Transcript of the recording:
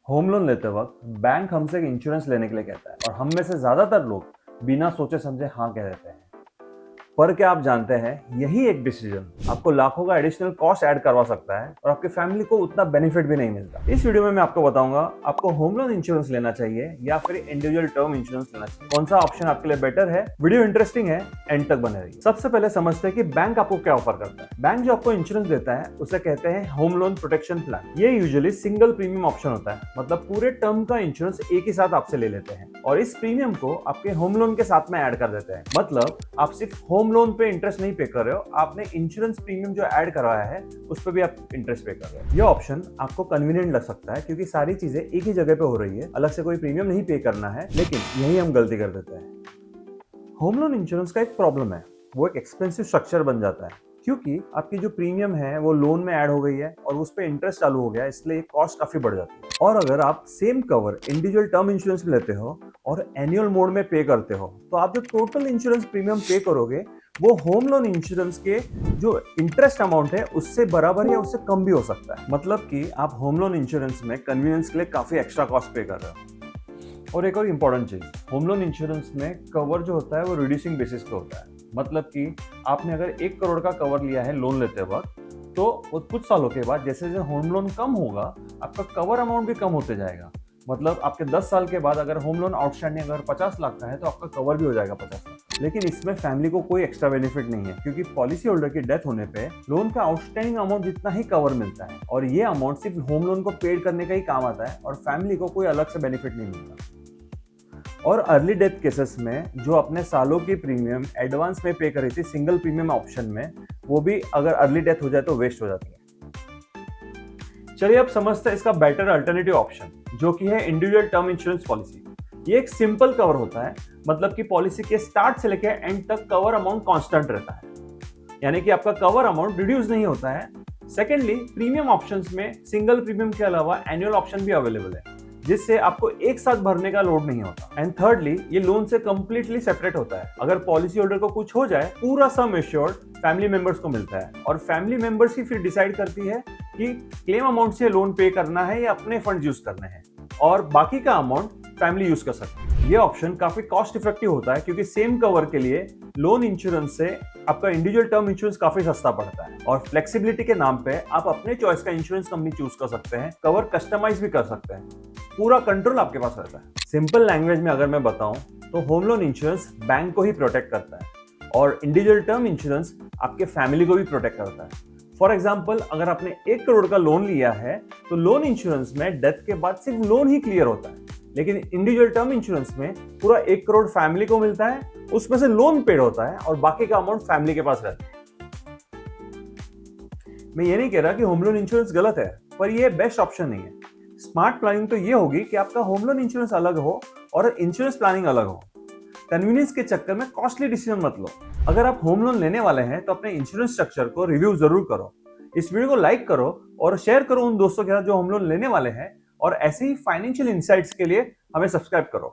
Home loan लेते वक्त bank हमसे इंश्योरेंस लेने के लिए कहता है और हम में से ज्यादातर लोग बिना सोचे समझे हाँ कह देते हैं। पर क्या आप जानते हैं यही एक डिसीजन आपको लाखों का एडिशनल कॉस्ट ऐड करवा सकता है और आपकी फैमिली को उतना बेनिफिट भी नहीं मिलता। इस वीडियो में मैं आपको बताऊंगा आपको होम लोन इंश्योरेंस लेना चाहिए या फिर इंडिविजुअल टर्म इंश्योरेंस लेना चाहिए, कौन सा ऑप्शन आपके लिए बेटर है। वीडियो इंटरेस्टिंग है, एंड तक बने रहिए। सबसे पहले समझते हैं कि बैंक आपको क्या ऑफर करता है। बैंक जो आपको इंश्योरेंस देता है उसे कहते हैं होम लोन प्रोटेक्शन प्लान। ये यूजुअली सिंगल प्रीमियम ऑप्शन होता है, मतलब पूरे टर्म का इंश्योरेंस एक ही साथ आपसे ले लेते हैं और इस प्रीमियम को आपके होम लोन के साथ में ऐड कर देते हैं। मतलब आप सिर्फ होम लोन पे इंटरेस्ट नहीं पे कर रहे हो, आपने इंश्योरेंस प्रीमियम जो ऐड करवाया है उस पर भी आप इंटरेस्ट पे कर रहे हो। ये ऑप्शन आपको कन्वीनियंट लग सकता है क्योंकि सारी चीजें एक ही जगह पे हो रही है, अलग से कोई प्रीमियम नहीं पे करना है। लेकिन यही हम गलती कर देते हैं। होम लोन इंश्योरेंस का एक प्रॉब्लम है, वो एक एक्सपेंसिव स्ट्रक्चर बन जाता है क्योंकि आपकी जो प्रीमियम है वो लोन में ऐड हो गई है और उस पर इंटरेस्ट चालू हो गया, इसलिए कॉस्ट काफी बढ़ जाती है। और अगर आप same cover individual term insurance में लेते हो और एनुअल मोड में पे करते हो तो आप जो टोटल इंश्योरेंस प्रीमियम पे करोगे वो होम लोन इंश्योरेंस के जो इंटरेस्ट अमाउंट है उससे बराबर या उससे कम भी हो सकता है। मतलब कि आप होम लोन इंश्योरेंस में कन्वीनियंस के लिए काफी एक्स्ट्रा कॉस्ट पे कर रहे हो। और एक और इम्पोर्टेंट चीज, होम लोन इंश्योरेंस में कवर जो होता है वो रिड्यूसिंग बेसिस पे होता है। मतलब कि आपने अगर 1 करोड़ का कवर लिया है लोन लेते वक्त, तो कुछ सालों के बाद जैसे जैसे होम लोन कम होगा आपका कवर अमाउंट भी कम होते जाएगा। मतलब आपके 10 साल के बाद अगर होम लोन आउटस्टैंडिंग अगर 50 लाख का है तो आपका कवर भी हो जाएगा 50 लाख। लेकिन इसमें फैमिली को कोई एक्स्ट्रा बेनिफिट नहीं है क्योंकि पॉलिसी होल्डर की डेथ होने पे लोन का आउटस्टैंडिंग अमाउंट जितना ही कवर मिलता है और ये अमाउंट सिर्फ होम लोन को पेड करने का ही काम आता है और फैमिली को कोई अलग से बेनिफिट नहीं मिलता। और अर्ली डेथ केसेस में जो अपने सालों की प्रीमियम एडवांस में पे करी थी सिंगल प्रीमियम ऑप्शन में, वो भी अगर अर्ली डेथ हो जाए तो वेस्ट हो जाती है। चलिए अब समझते हैं इसका बेटर अल्टरनेटिव ऑप्शन जो कि है इंडिविजुअल टर्म इंश्योरेंस पॉलिसी। ये एक सिंपल कवर होता है, मतलब कि पॉलिसी के स्टार्ट से लेकर एंड तक कवर अमाउंट कांस्टेंट रहता है, यानी कि आपका कवर अमाउंट रिड्यूस नहीं होता है। सेकेंडली, प्रीमियम ऑप्शंस में सिंगल प्रीमियम के अलावा एनुअल ऑप्शन भी अवेलेबल है जिससे आपको एक साथ भरने का लोड नहीं होता। एंड थर्डली, ये लोन से कंप्लीटली सेपरेट होता है। अगर पॉलिसी होल्डर को कुछ हो जाए पूरा सम एश्योर्ड फैमिली मेंबर्स को मिलता है और फैमिली मेंबर्स ही फिर डिसाइड करती है कि क्लेम अमाउंट से लोन पे करना है या अपने फंड यूज करने हैं और बाकी का अमाउंट फैमिली यूज कर सकती है। ये ऑप्शन काफी कॉस्ट इफेक्टिव होता है क्योंकि सेम कवर के लिए लोन इंश्योरेंस से आपका इंडिविजुअल टर्म इंश्योरेंस काफी सस्ता पड़ता है और फ्लेक्सिबिलिटी के नाम पे आप अपने चॉइस का इंश्योरेंस कंपनी चूज कर सकते हैं, कवर कस्टमाइज भी कर सकते हैं, पूरा कंट्रोल आपके पास रहता है। सिंपल लैंग्वेज में अगर मैं बताऊं तो होम लोन इंश्योरेंस बैंक को ही प्रोटेक्ट करता है और इंडिविजुअल टर्म इंश्योरेंस आपके फैमिली को भी प्रोटेक्ट करता है। फॉर एग्जाम्पल, अगर आपने 1 करोड़ का लोन लिया है तो लोन इंश्योरेंस में डेथ के बाद सिर्फ लोन ही क्लियर होता है, लेकिन इंडिविजुअल टर्म इंश्योरेंस में पूरा 1 करोड़ फैमिली को मिलता है, उसमें से लोन पेड होता है और बाकी का अमाउंट फैमिली के पास रहता है। मैं ये नहीं कह रहा कि होम लोन इंश्योरेंस गलत है, पर ये बेस्ट ऑप्शन नहीं है। स्मार्ट प्लानिंग तो ये होगी कि आपका होम लोन इंश्योरेंस अलग हो और इंश्योरेंस प्लानिंग अलग हो। कन्वीनियंस के चक्कर में कॉस्टली डिसीजन मत लो। अगर आप होम लोन लेने वाले हैं तो अपने इंश्योरेंस स्ट्रक्चर को रिव्यू जरूर करो, इस वीडियो को लाइक करो और शेयर करो उन दोस्तों के साथ जो होम लोन लेने वाले हैं, और ऐसे ही फाइनेंशियल इंसाइट्स के लिए हमें सब्सक्राइब करो।